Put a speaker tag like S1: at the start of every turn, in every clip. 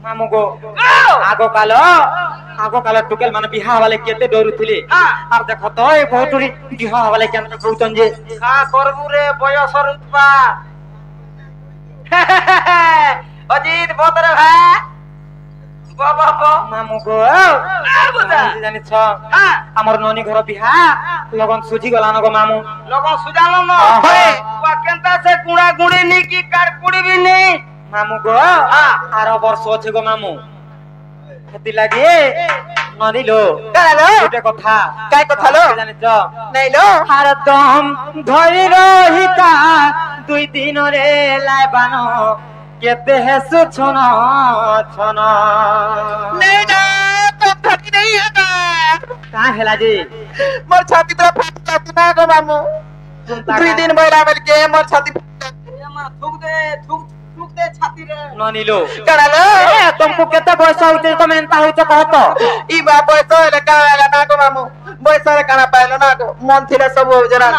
S1: मामू को आगो काल टुकेल माने बिहा वाले केते डरुथिले आर देख तो ए बहुतुरी बिहा वाले केन कहउतन जे
S2: का करबु रे बयस रुतबा अजीत बोतरे भाई बाबा
S1: मामू को जानि छ हमर ननी घर बिहा लगन सुजी गलान गो मामू
S2: लगन सुजानो न होय वा केनता से गुणा गुणी नी की कारकुड़ी भी नी
S1: मामू को आरो वर्ष अछि गो मामू हेति लागि ननी लो
S2: कालो
S1: गोटे कथा
S2: काय कथा लो
S1: जानि छ
S2: नै लो
S1: हार दम धरि रहिता दुई दिन रे लाय बानो केते हेसु छना छना
S2: नै ना तो धरी नहीं है ना
S1: का हेला जी
S2: मोर छाती तो फट जाती ना गो मामू दुई दिन बैला बेल के मोर छाती थूक दे छाती रे
S1: ननी लो
S2: कालो
S1: ए तुमको केते बयस होते तो मेनता होते कहतो
S2: ई बा बयस रे काला ना गो मामू बयस रे काना पाइलो ना गो मन थिले सब हो जरा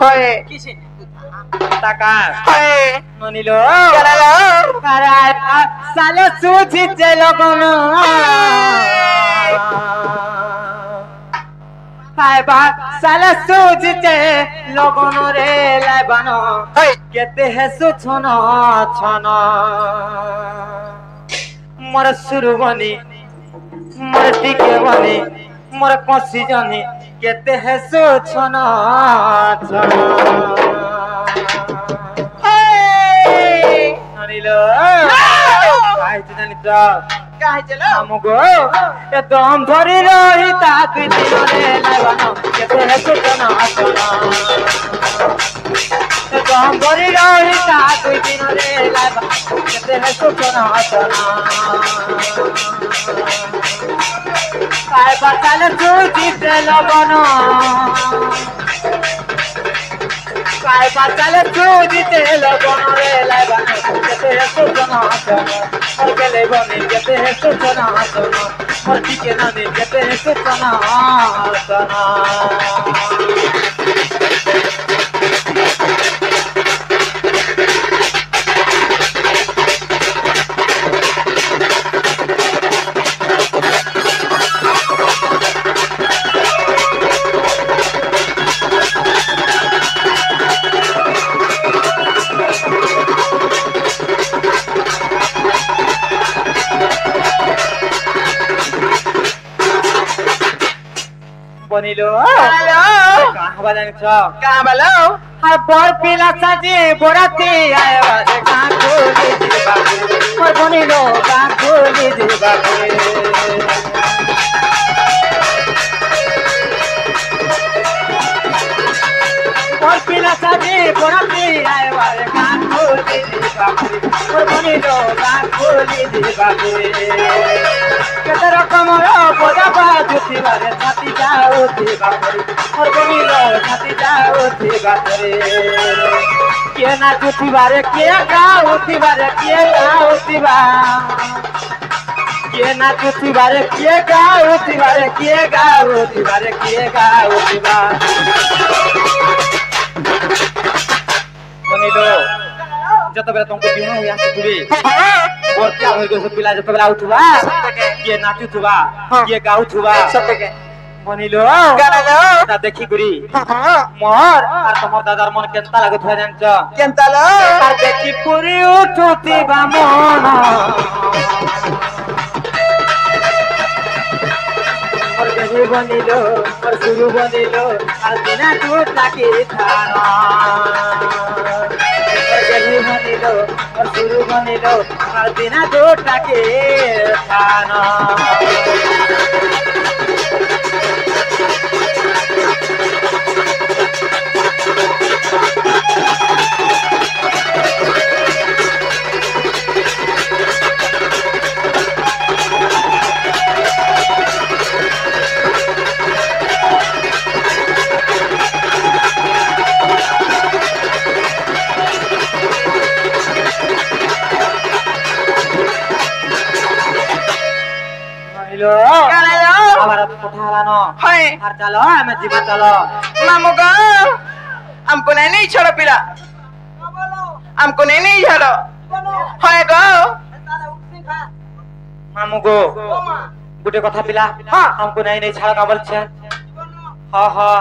S2: होय किसे
S1: ताका
S2: होय
S1: ननी लो
S2: कालो
S1: करा साले सूझी जे लगन हाय बा साले सूझी जे लगन रे लाय बानो
S2: होय
S1: केते हेसु छना छना मोर सुरु बनी मोर टिके बनी मोर कसी जानी केते हेसु छना छना ननिलो काय जानि त
S2: काहे चलो
S1: हमगो ए दम धरि रहिता दुई दिन रे लायबानो केते हेसु छना छना दम धरि रहिता दुई दिन रे लायबानो केते हेसु छना छना काय बाचाले तुझी से लगनो काय बाचाले तुझी से लगनो रे लायबानो केते हेसु छना छना और केले बने केते हेसु छना छना और टिके नानी केते हेसु छना छना बनिलो
S2: हेलो
S1: कहां बजानी छ
S2: कहां बलो
S1: हर बर पिला साजी बोराती आए बाजे कहां खोली जी बाबू और बनिलो कहां खोली जी बाबू और पिला साजी बोराती आए बाजे कहां खोली जी बाबू और बनिलो कहां खोली जी बाबू केते रकम रो बोजा बाजुती बारे छाती जाओ थी बाबू और बनिलो छाती जाओ थी बाबू के ना जुती बारे के गाओ थी बारे के गाओ थी बा के ना जुती बारे के गाओ थी बारे के गाओ थी बारे के गाओ थी बा बनिलो जत बेला तुमको बियाह या तुबे और क्या हो गयो पिला जत बेला उठवा के नाचुथुबा के गाउथुबा
S2: सत्य
S1: बनिलो
S2: गालो
S1: ता देखि गुरी मोर आर तमर दादार मन केनता लागत है जानछ
S2: केनता लो
S1: आर देखि पुरी उठुती बा मन और गही बनिलो और गुरु बनिलो आर बिना टूट लागी थाना और गही बनिलो और गुरु बनिलो आर बिना टूट लागी थाना हेलो हमारा पठाला न
S2: हाय
S1: आर चलो हमें जीवा चलो
S2: मामू को हमको नहीं छोड़ो पिला हमको नहीं छोड़ो हाय गो
S1: मामू गो गुटे कथा पिला
S2: हाँ।
S1: हमको नहीं नहीं छाड़ का बोल छे हां हां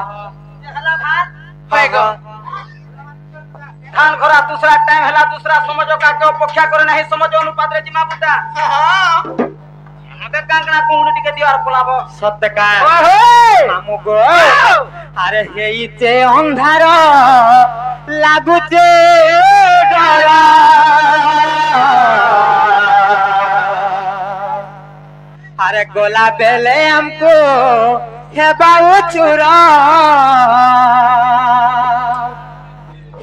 S2: धान खरा दूसरा टाइम हला दूसरा समझो का के अपेक्षा करे नहीं समझो अनुपात रे जिमा बुता हां मते कांगना कोंगडी टिके दिवार फुलाबो
S1: सत्य का
S2: ओहे
S1: मामू गो अरे हेइते अंधार लागुचे डरा अरे गोला बेले हमको हे बाऊ चुरा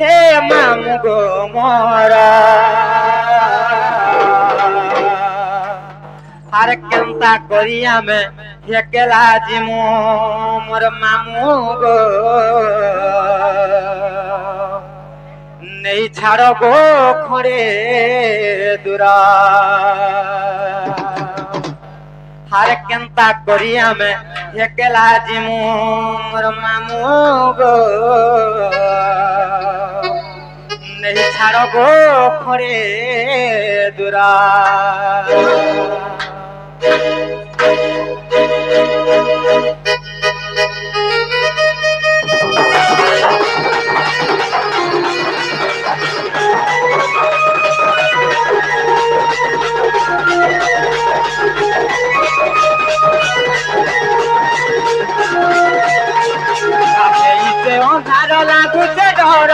S1: हे मामू गो मोरा अरे केंता करिया में हेकेला जिमु मोर मामू गो नहीं छाड़ो गो खड़े दूरा हर केंता करिया में हेकेला जिमु मोर मामू गो नहीं छाड़ो गो खड़े दूरा अंधार लागुचे डर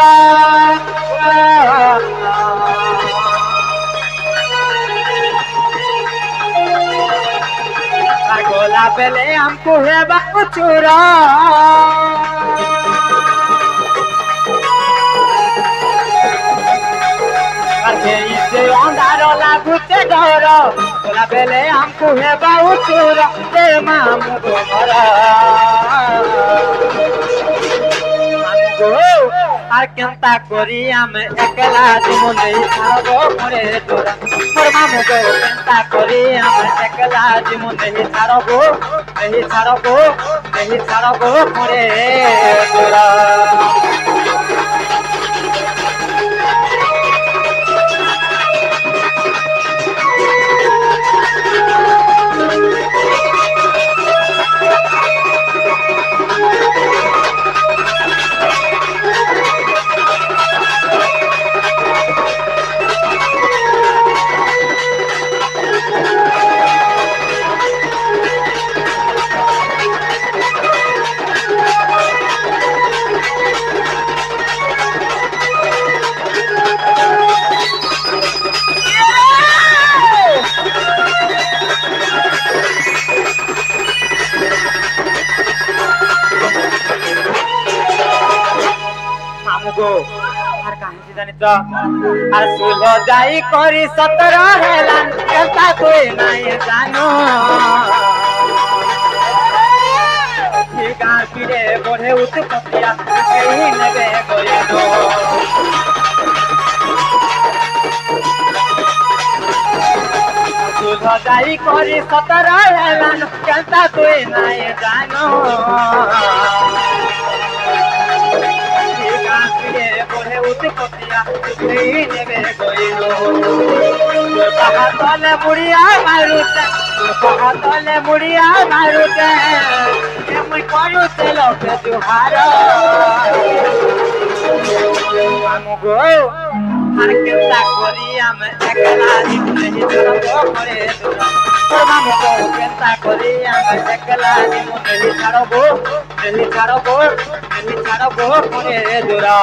S1: गोला बेले हमको है बाबू चूरा अंधार लागुचे डर गोला बेले हमको है बाबू चूरा मामू गो मरा আর কেনতা করি আমি একলা জীবন নেই ছাড়বো ঘরে তোরা মোর মামু গো কেনতা করি আমি একলা জীবন নেই ছাড়বো ঘরে তোরা আর সুল যাই করি 17 হেলান কেতা তুই নাই জানো গাঁ ফিরে বড়ে উৎপত্তিয়া এই নেবে গইনো সুল যাই করি 17 হেলান কেতা তুই নাই জানো तले मुड़िया मारुते मुई करूते लोक जुहार मामू गो हर केंता करी हम एकला जीवन नहीं छाड़बो घरे दूरा मामू गो केंता करी हम एकला जीवन नहीं छाड़बो घरे दूरा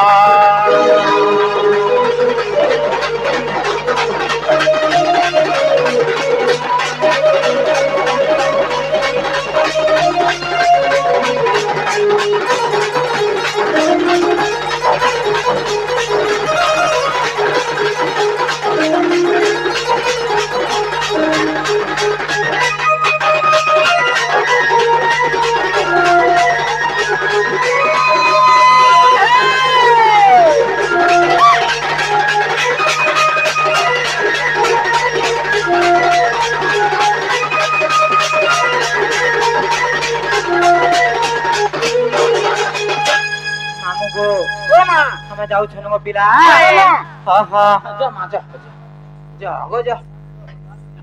S1: जाऊ छन पिला हां हां जा मा जा जा